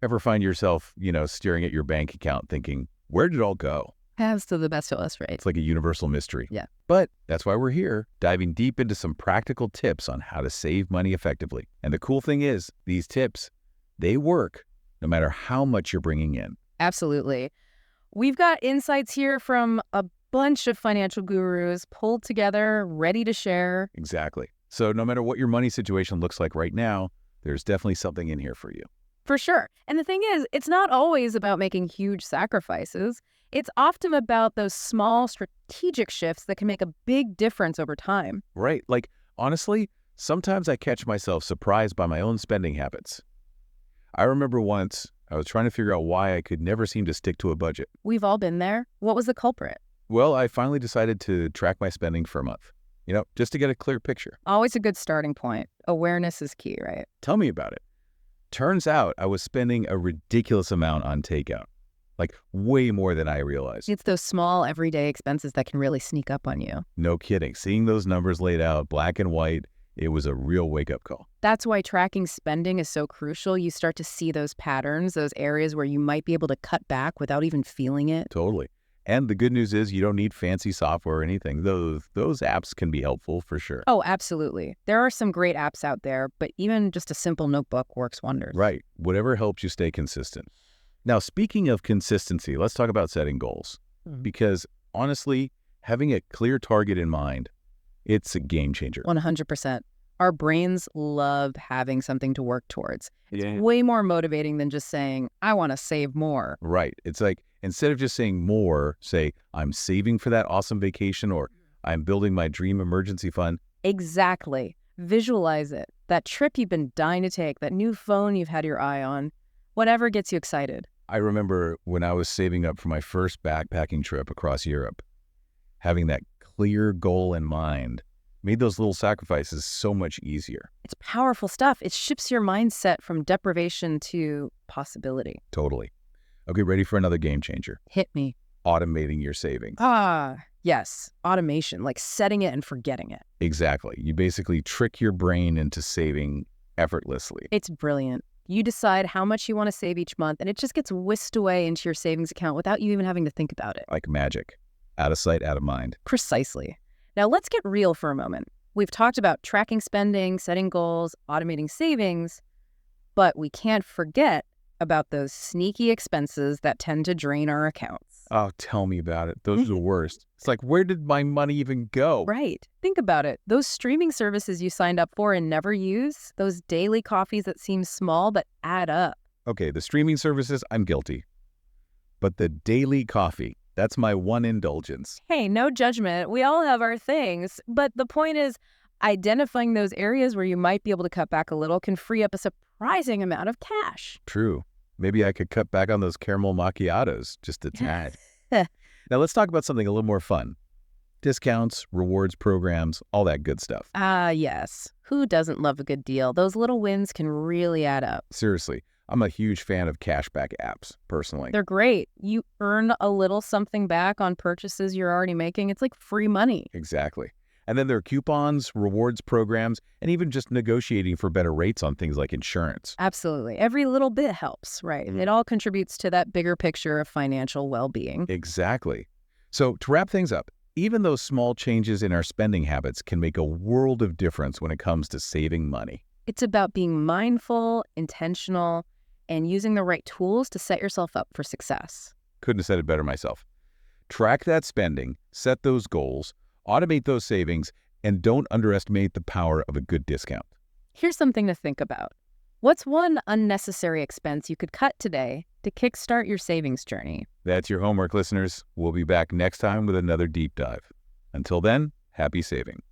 Ever find yourself, staring at your bank account thinking, where did it all go? Paths to the best of us, right? It's like a universal mystery. Yeah. But that's why we're here, diving deep into some practical tips on how to save money effectively. And the cool thing is, these tips, they work no matter how much you're bringing in. Absolutely. We've got insights here from a bunch of financial gurus pulled together, ready to share. Exactly. So no matter what your money situation looks like right now, there's definitely something in here for you. For sure. And the thing is, it's not always about making huge sacrifices. It's often about those small strategic shifts that can make a big difference over time. Right. Like, honestly, sometimes I catch myself surprised by my own spending habits. I remember once I was trying to figure out why I could never seem to stick to a budget. We've all been there. What was the culprit? Well, I finally decided to track my spending for a month, just to get a clear picture. Always a good starting point. Awareness is key, right? Tell me about it. Turns out I was spending a ridiculous amount on takeout, like way more than I realized. It's those small everyday expenses that can really sneak up on you. No kidding. Seeing those numbers laid out, black and white, it was a real wake-up call. That's why tracking spending is so crucial. You start to see those patterns, those areas where you might be able to cut back without even feeling it. Totally. And the good news is you don't need fancy software or anything. Those apps can be helpful for sure. Oh, absolutely. There are some great apps out there, but even just a simple notebook works wonders. Right. Whatever helps you stay consistent. Now, speaking of consistency, let's talk about setting goals. Because honestly, having a clear target in mind, it's a game changer. 100%. Our brains love having something to work towards. It's Yeah. way more motivating than just saying, I want to save more. Right. It's like, instead of just saying more, say, I'm saving for that awesome vacation, or I'm building my dream emergency fund. Exactly. Visualize it. That trip you've been dying to take, that new phone you've had your eye on, whatever gets you excited. I remember when I was saving up for my first backpacking trip across Europe, having that clear goal in mind made those little sacrifices so much easier. It's powerful stuff. It shifts your mindset from deprivation to possibility. Totally. Okay, ready for another game changer. Hit me. Automating your savings. Yes. Automation, like setting it and forgetting it. Exactly. You basically trick your brain into saving effortlessly. It's brilliant. You decide how much you want to save each month, and it just gets whisked away into your savings account without you even having to think about it. Like magic. Out of sight, out of mind. Precisely. Now let's get real for a moment. We've talked about tracking spending, setting goals, automating savings, but we can't forget about those sneaky expenses that tend to drain our accounts. Oh, tell me about it. Those are the worst. It's like, where did my money even go? Right. Think about it. Those streaming services you signed up for and never use, those daily coffees that seem small but add up. Okay, the streaming services, I'm guilty. But the daily coffee, that's my one indulgence. Hey, no judgment. We all have our things. But the point is, identifying those areas where you might be able to cut back a little can free up a surprising amount of cash. True. Maybe I could cut back on those caramel macchiatos just a tad. Now let's talk about something a little more fun. Discounts, rewards programs, all that good stuff. Yes. Who doesn't love a good deal? Those little wins can really add up. Seriously, I'm a huge fan of cashback apps, personally. They're great. You earn a little something back on purchases you're already making. It's like free money. Exactly. And then there are coupons, rewards programs, and even just negotiating for better rates on things like insurance. Absolutely. Every little bit helps, right? It all contributes to that bigger picture of financial well-being. Exactly. So to wrap things up, even those small changes in our spending habits can make a world of difference when it comes to saving money. It's about being mindful, intentional, and using the right tools to set yourself up for success. Couldn't have said it better myself. Track that spending, set those goals, automate those savings, and don't underestimate the power of a good discount. Here's something to think about. What's one unnecessary expense you could cut today to kickstart your savings journey? That's your homework, listeners. We'll be back next time with another deep dive. Until then, happy saving.